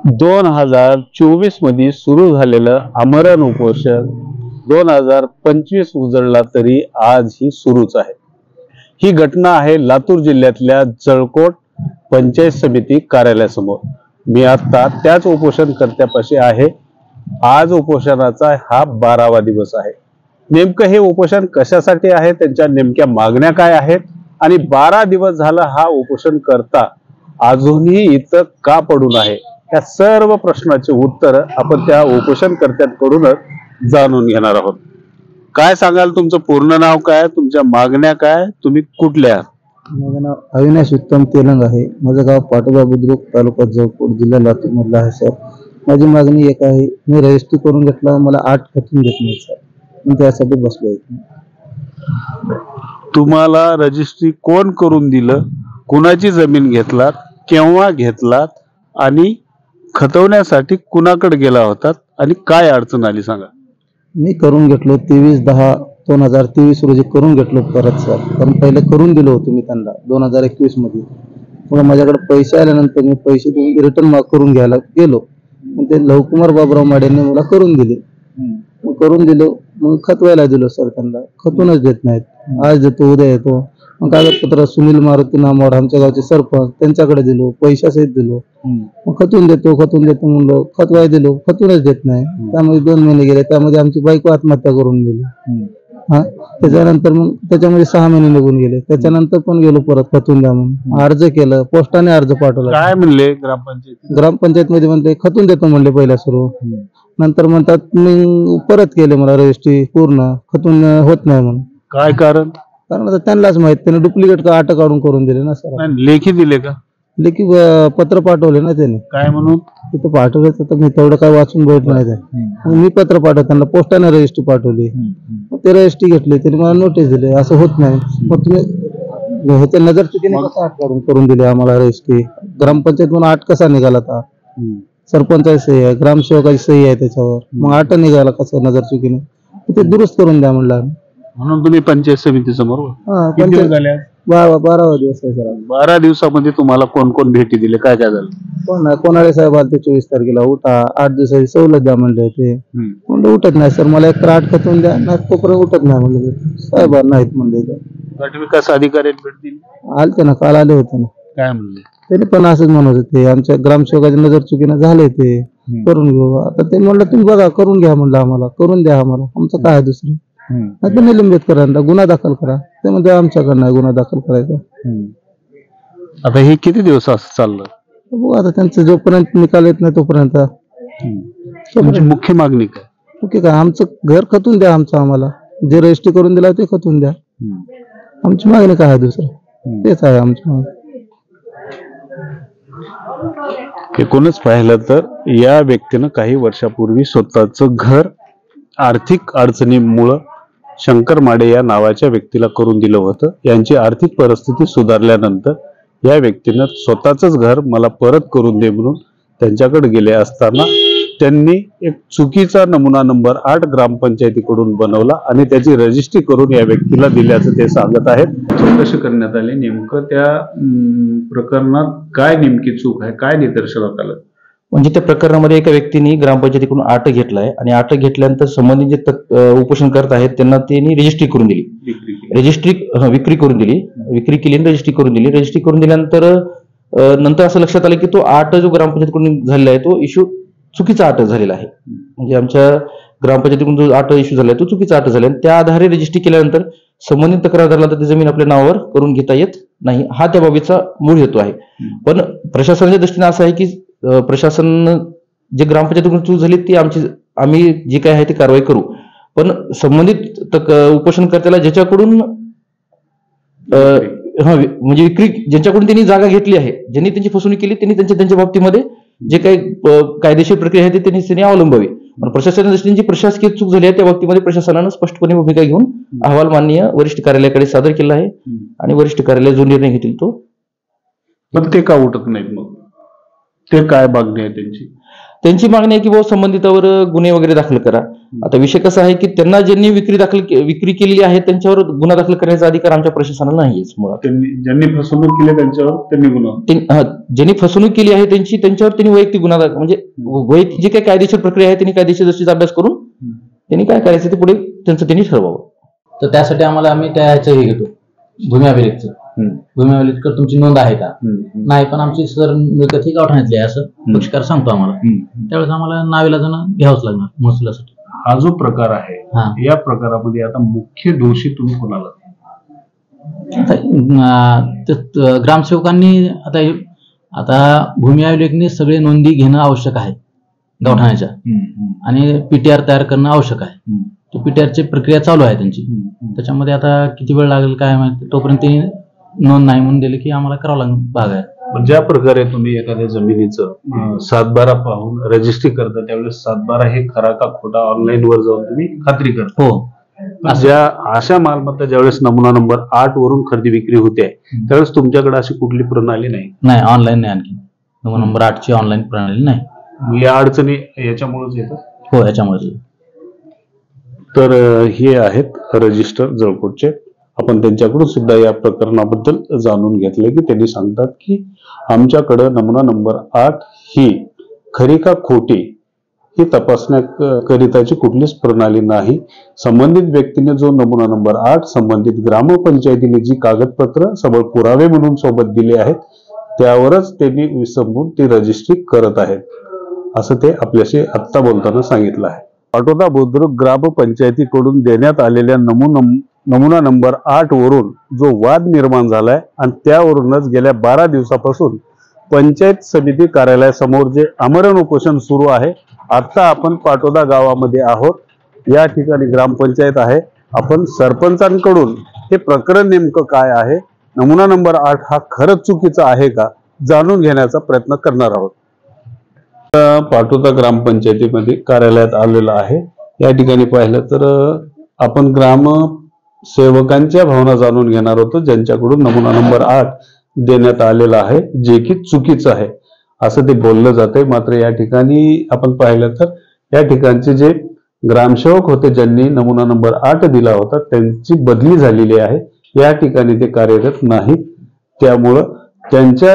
2024 मध्ये सुरू झालेलं आमरण उपोषण 2025 उजळला तरी आज ही सुरूच आहे। ही घटना आहे लातूर जिल्ह्यातल्या जळकोट पंचायत समिती कार्यालयासमोर। मी आता त्याच उपोषणकर्त्यापाशी आहे। आज उपोषणाचा हा 12वा दिवस आहे। नेमकं हे उपोषण कशासाठी आहे, त्यांच्या नेमक्या मागण्या काय आहेत आणि 12 दिवस झाला हा उपोषणकर्ता अजूनही इथं का पडून आहे, या सर्व प्रश्नाचे उत्तर आपण त्या उपोषणकर्त्यांकडूनच जाणून घेणार आहोत। काय सांगाल, तुमचं पूर्ण नाव काय, तुमच्या मागण्या काय, तुम्ही कुठल्या? माझं नाव अविनाश उत्तम तेलंग आहे। माझं गाव पाटोदा बुद्रुक, तालुका जळकोट, जिल्हा लातूर मधला आहे सर। माझी मागणी एक आहे, मी रजिस्ट्री करून घेतला, मला 8 खतून घेत नाही सर, मी त्यासाठी बसलो आहे। तुम्हाला रजिस्ट्री कोण करून दिलं, कुणाची जमीन घेतलात, केव्हा घेतलात आणि खतवण्यासाठी कुणाकडे गेला होतात आणि काय अडचण आली सांगा। मी करून घेतलो 23/10/2023 रोजी करून घेतलो परत सर, कारण पहिले करून दिलो होतो मी त्यांना 2021 मध्ये। मग माझ्याकडे पैसे आल्यानंतर मी पैसे देऊन रिटर्न करून घ्यायला गेलो, मग ते लवकुमार बाबराव माडेंनी मला करून दिले। मग करून दिलो, मग खतवायला दिलो सर, त्यांना खतूनच देत नाहीत। आज देतो, उद्या येतो। मग कागदपत्र सुनील मारुती नामवाड आमच्या गावचे सरपंच, त्यांच्याकडे दिलो, पैशासहित दिलो। मग खतून देतो म्हणलं, खतवाय दिलो, खतूनच देत नाही। त्यामध्ये 2 महिने गेले, त्यामध्ये आमची बायको आत्महत्या करून गेली। त्याच्यानंतर मग त्याच्यामध्ये 6 महिने निघून गेले। त्याच्यानंतर पण गेलो परत खतून द्या म्हणून, अर्ज केलं, पोस्टाने अर्ज पाठवला। काय म्हणले ग्रामपंचायत मध्ये म्हणले खतून देतो म्हणले पहिला सुरू, नंतर म्हणतात मी परत केले, मला रजिस्ट्री पूर्ण खतून होत नाही म्हणून। काय कारण? कारण आता त्यांनाच माहित, त्याने डुप्लिकेट का आट काढून करून दिले ना सर। लेखी दिले का? लेखी पत्र पाठवले ना त्याने, काय म्हणून तिथं पाठवलं तर मी तेवढं काय वाचून बघितलं नाही। मग मी पत्र पाठवलं त्यांना, पोस्टाने रजिस्ट्री पाठवली, मग ते रजिस्ट्री घेतली, त्यांनी मला नोटीस दिली असं होत नाही। मग तुम्ही ह्याच्या नजर चुकीने कसं आट काढून करून दिली आम्हाला रजिस्ट्री? ग्रामपंचायत म्हणून आट कसा निघाला था? सरपंचाची सही आहे, ग्रामसेवकाची सही आहे त्याच्यावर, मग आट निघाला कसं नजर चुकीने? ते दुरुस्त करून द्या म्हणलं। म्हणून तुम्ही पंचायत समिती समोर 12वा दिवस आहे सर। 12 दिवसामध्ये तुम्हाला कोण कोण भेटी दिले, काय काय झालं? कोणाळे साहेब आले 24 तारखेला, उठा 8 दिवसाची सवलत द्या म्हणले ते। म्हणलं उठत नाही सर, मला एक तर 8 खतून द्या, नाही तोपर्यंत उठत नाही म्हणले साहेब, नाहीत म्हणले। गट विकास अधिकारी भेट दिली? आलते ना, काल आले होते ना। काय म्हणले? त्यांनी पण असंच म्हणत होते, आमच्या ग्रामसेवकाची नजर चुकीनं झाले, ते करून घेऊ। आता ते म्हणलं तुम्ही बघा, करून घ्या म्हणलं, आम्हाला करून द्या, आम्हाला आमचं काय दुसरं आता निलंबित करा, गुन्हा दाखल करा। ते म्हणजे आमच्याकडे नाही गुन्हा दाखल करायचा। आता हे किती दिवस असं चाललं? बघू आता, त्यांचं जोपर्यंत निकाल येत नाही तोपर्यंत। तुमची मुख्य मागणी काय? ओके काय, आमचं घर खतून द्या, आमचं आम्हाला जे रजिस्ट्री करून दिला ते खतून द्या। आमची मागणी काय आहे दुसरं, तेच आहे आमची मागणी। एकूणच पाहिलं तर या व्यक्तीनं काही वर्षापूर्वी स्वतःचं घर आर्थिक अडचणीमुळं शंकर माडे या नावाच्या व्यक्तीला करून दिलं होतं। यांची आर्थिक परिस्थिती सुधारल्यानंतर या व्यक्तीनं स्वतःच घर मला परत करून दे म्हणून त्यांच्याकडे गेले असताना त्यांनी एक चुकीचा नमुना नंबर 8 ग्रामपंचायतीकडून बनवला आणि त्याची रजिस्ट्री करून या व्यक्तीला दिल्याचं ते सांगत आहेत। चौकशी करण्यात आली, नेमकं त्या प्रकरणात काय नेमकी चूक आहे, काय निदर्शनास आलं? म्हणजे त्या प्रकरणामध्ये एका व्यक्तीने ग्रामपंचायतीकडून आट घेतलाय आणि आट घेतल्यानंतर संबंधित जे उपोषण करत आहेत त्यांना त्यांनी रजिस्ट्री करून दिली, विक्री करून दिली, विक्री केली आणि रजिस्ट्री करून दिली। रजिस्ट्री करून दिल्यानंतर नंतर असं लक्षात आलं की तो आट जो ग्रामपंचायतीकडून झालेला आहे तो इश्यू चुकीचा आट झालेला आहे। म्हणजे आमच्या ग्रामपंचायतीकडून जो आट इश्यू झाला तो चुकीचा आट झाला, त्या आधारे रजिस्ट्री केल्यानंतर संबंधित तक्रारदाराला ती जमीन आपल्या नावावर करून घेता येत नाही, हा त्या बाबीचा मूळ हेतू आहे। पण प्रशासनाच्या दृष्टीने असं आहे की प्रशासन जे ग्रामपंचायतीकडून चूक झाली ती आम्ही जी काय आहे ती कारवाई करू, पण संबंधित उपोषणकर्त्याला ज्याच्याकडून म्हणजे विक्री, ज्यांच्याकडून त्यांनी जागा घेतली आहे, ज्यांनी त्यांची फसवणूक केली, त्यांनी त्यांच्या बाबतीमध्ये जे काही कायदेशीर प्रक्रिया आहे ती त्यांनी अवलंबावी। पण प्रशासनाच्या दृष्टीने जी प्रशासकीय चूक झाली आहे त्या बाबतीमध्ये प्रशासनानं स्पष्टपणे भूमिका घेऊन अहवाल माननीय वरिष्ठ कार्यालयाकडे सादर केला आहे आणि वरिष्ठ कार्यालय जो निर्णय घेतील तो। पण ते का उठत नाहीत, मग ते काय मागणी आहे त्यांची? त्यांची मागणी आहे की बाबा संबंधितावर गुन्हे वगैरे दाखल करा. आता विषय कसा आहे की त्यांना ज्यांनी विक्री केलेली आहे त्यांच्यावर गुन्हा दाखल करण्याचा अधिकार आमच्या प्रशासनाला नाहीच मुळात. ज्यांनी फसवणूक केली त्यांच्यावर त्यांनी गुन्हा, ज्यांनी फसवणूक केली आहे त्यांच्यावर त्यांनी वैयक्तिक गुन्हा म्हणजे वैयक्तिक जे काही कायदेशीर प्रक्रिया आहे त्यांनी कायदेशीर दृष्टीचा अभ्यास करून त्यांनी काय करायचं ते पुढे त्यांनी ठरवावं. तर त्यासाठी आम्ही त्याचं हे घेतो, भूमी अभिलेखचं. भूमी अभिलेखकर तुमची नोंद आहे का? नाही, पण आमची सर मिळकत ही गावठाणातली आहे असं पक्षकार सांगतो आम्हाला. त्यावेळेस आम्हाला नाविलाजानं घ्यावंच लागणार महसुलासाठी. हा जो प्रकार आहे या प्रकारामध्ये आता मुख्य दोषी तुम्ही कोणाला? ग्रामसेवकांनी आता भूमी अभिलेखने सगळे नोंदी घेणं आवश्यक आहे गावठाणाच्या, आणि पीटीआर तयार करणं आवश्यक आहे. तो पीटीआरची प्रक्रिया चालू आहे त्यांची. त्याच्यामध्ये आता किती वेळ लागेल काय माहिती, तोपर्यंत नोंद नाही म्हणून दिली की आम्हाला करावं लागणार भाग आहे. ज्या प्रकारे तुम्ही एखाद्या जमिनीचं 7/12 पाहून रजिस्ट्री करता त्यावेळेस 7/12 हे खरा का खोटा ऑनलाईन वर जाऊन तुम्ही खात्री करता. हो. ज्या अशा मालमत्ता ज्यावेळेस नमुना नंबर 8 वरून खरेदी विक्री होते त्यावेळेस तुमच्याकडे अशी कुठली प्रणाली नाही? ऑनलाईन नाही. आणखी नमुना नंबर 8ची ऑनलाईन प्रणाली नाही. या अडचणी याच्यामुळेच येतात. हो, याच्यामुळे. तर हे आहेत रजिस्टर जळकोटचे. आपण त्यांच्याकडून सुद्धा या प्रकरणाबद्दल जाणून घेतले की त्यांनी सांगतात की आमच्याकडे नमुना नंबर 8 ही खरी का खोटी ही तपासण्याकरिताची कुठलीच प्रणाली नाही. संबंधित व्यक्तीने जो नमुना नंबर 8 संबंधित ग्रामपंचायतीने जी कागदपत्र सबळ पुरावे म्हणून सोबत दिले आहेत त्यावरच त्यांनी विसंबून ती रजिस्ट्री करत आहेत असं ते आपल्याशी आत्ता बोलताना सांगितलं आहे. पाटोदा बुद्रुक ग्रामपंचायतीकडून देण्यात आलेल्या नमुना नंबर 8 वरून जो वाद निर्माण झालाय आणि त्यावरूनच गेल्या 12 दिवसापासून पंचायत समिती कार्यालयासमोर जे आमरण उपोषण सुरू आहे. आता आपण पाटोदा गावामध्ये आहोत. या ठिकाणी ग्रामपंचायत आहे. आपण सरपंचांकडून हे प्रकरण नेमकं काय आहे, नमुना नंबर 8 हा खरंच चुकीचा आहे का जाणून घेण्याचा प्रयत्न करणार आहोत. पाटोदा ग्रामपंचायतीमध्ये कार्यालयात आलेला आहे. या ठिकाणी पाहिलं तर आपण ग्रामसेवकांच्या भावना जाणून घेणार होतो ज्यांच्याकडून नमुना नंबर 8 देण्यात आलेला आहे जे की चुकीचं आहे असं ते बोललं जाते. मात्र या ठिकाणी आपण पाहिलं तर या ठिकाणचे जे ग्रामसेवक होते ज्यांनी नमुना नंबर 8 दिला होता त्यांची बदली झालेली आहे. या ठिकाणी ते कार्यरत नाहीत. त्यामुळं त्यांच्या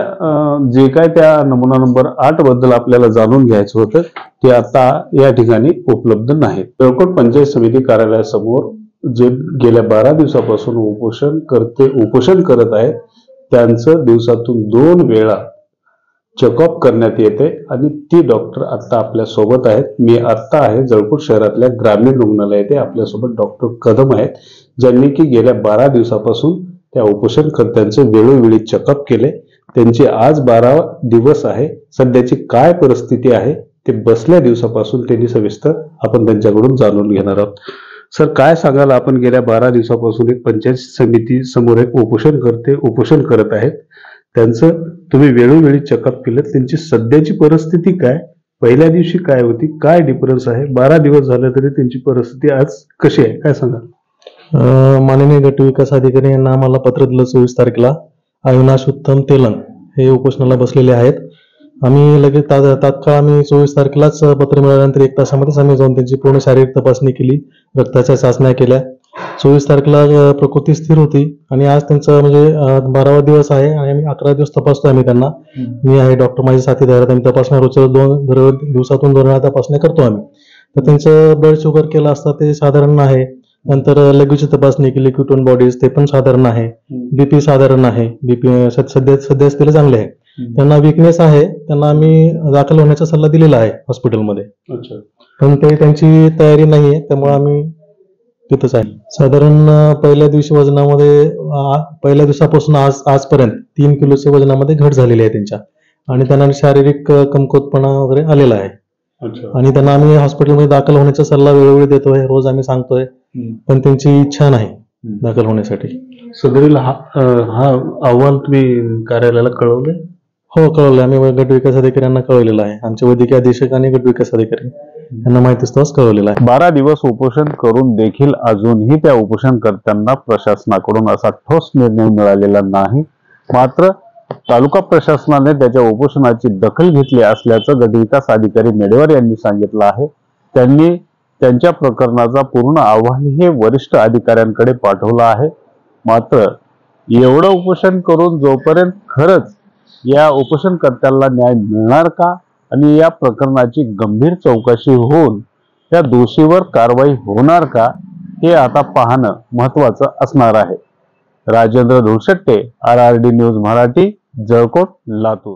जे काय त्या नमुना नंबर 8 बद्दल आपल्याला जाणून घ्यायचं होतं ते आता या ठिकाणी उपलब्ध नाहीत. जळकोट पंचायत समिती कार्यालयासमोर जे गेल्या 12 दिवसापासून उपोषण करत आहेत त्यांचं दिवसातून 2 वेळा चेकअप करण्यात येते आणि ती डॉक्टर आता आपल्या सोबत आहेत. मी आता आहे जळकोट शहरातल्या ग्रामीण रुग्णालय येथे. आपल्यासोबत डॉक्टर कदम आहेत ज्यांनी की गेल्या 12 दिवसापासून त्या उपोषणकर्त्यांचे वेळोवेळी चेकअप केले. त्यांची आज 12 दिवस आहे. सध्याची काय परिस्थिती आहे ते बसल्या दिवसापासून त्यांनी सविस्तर आपण त्यांच्याकडून जाणून घेणार आहोत. सर, काय सांगाल, आपण गेल्या 12 दिवसापासून एक पंचायत समिती समोर एक उपोषण करत आहेत. त्यांचं तुम्ही वेळोवेळी चेकअप केलं, त्यांची सध्याची परिस्थिती काय, पहिल्या दिवशी काय होती, काय डिफरन्स आहे, 12 दिवस झाले तरी त्यांची परिस्थिती आज कशी आहे, काय सांगाल? माननीय गट विकास अधिकारी यांना आम्हाला पत्र दिलं 24 तारखेला. अविनाश उत्तम तेलंग हे उपोषणाला बसलेले आहेत. आम्ही लगेच तात्काळ आम्ही 24 तारखेलाच पत्र मिळाल्यानंतर 1 तासामध्येच आम्ही जाऊन त्यांची पूर्ण शारीरिक तपासणी केली, रक्ताच्या चाचण्या केल्या. 24 तारखेला प्रकृती स्थिर होती आणि आज त्यांचं म्हणजे 12वा दिवस आहे आणि आम्ही 11 दिवस तपासतो आम्ही त्यांना. मी आहे, डॉक्टर माझे साथीदार आहेत. आम्ही तपासण्या रोजच्या दिवसातून 2 वेळा तपासण्या करतो आम्ही. तर त्यांचं ब्लड शुगर केलं असता ते साधारण आहे. नंतर लघवीची तपासणी केली, क्युटोन बॉडीज ते पण साधारण आहे. बीपी साधारण आहे. बीपी सध्या स्थिती चांगली आहे. त्यांना विकनेस आहे. त्यांना आम्ही दाखल होण्याचा सल्ला दिलेला आहे हॉस्पिटलमध्ये. पण ते त्यांची तयारी नाहीये त्यामुळे आम्ही तिथंच आहे. साधारण पहिल्या दिवसापासून आजपर्यंत 3 किलोच्या वजनामध्ये घट झालेली आहे त्यांच्या आणि त्यांना शारीरिक कमकुवतपणा वगैरे आलेला आहे. आणि त्यांना आम्ही हॉस्पिटलमध्ये दाखल होण्याचा सल्ला वेळोवेळी देतोय, रोज आम्ही सांगतोय, पण त्यांची इच्छा नाही दाखल होण्यासाठी. सदरील हा अहवाल तुम्ही कार्यालयाला कळवले? हो, कळवलं. आम्ही गट विकास अधिकाऱ्यांना कळवलेलं आहे. आमचे वैद्यकीय अधीक्षक आणि गट विकास अधिकारी यांना माहिती असताच कळवलेलं आहे. 12 दिवस उपोषण करून देखील अजूनही त्या उपोषणकर्त्यांना प्रशासनाकडून असा ठोस निर्णय मिळालेला नाही. मात्र तालुका प्रशासनाने त्याच्या उपोषणाची दखल घेतली असल्याचं गटविकास अधिकारी मेडेवार यांनी सांगितलं आहे. त्यांनी त्यांच्या प्रकरणाचा पूर्ण अहवाल हे वरिष्ठ अधिकाऱ्यांकडे पाठवला आहे. मात्र एवढं उपोषण करून जोपर्यंत खरंच या उपोषणकर्त्याला न्याय मिळणार का आणि या प्रकरणाची गंभीर चौकशी होऊन त्या दोषीवर कारवाई होणार का हे आता पाहणं महत्वाचं असणार आहे. Rajendra Dhulshette, RRD news Marathi, Jalkot, Latur.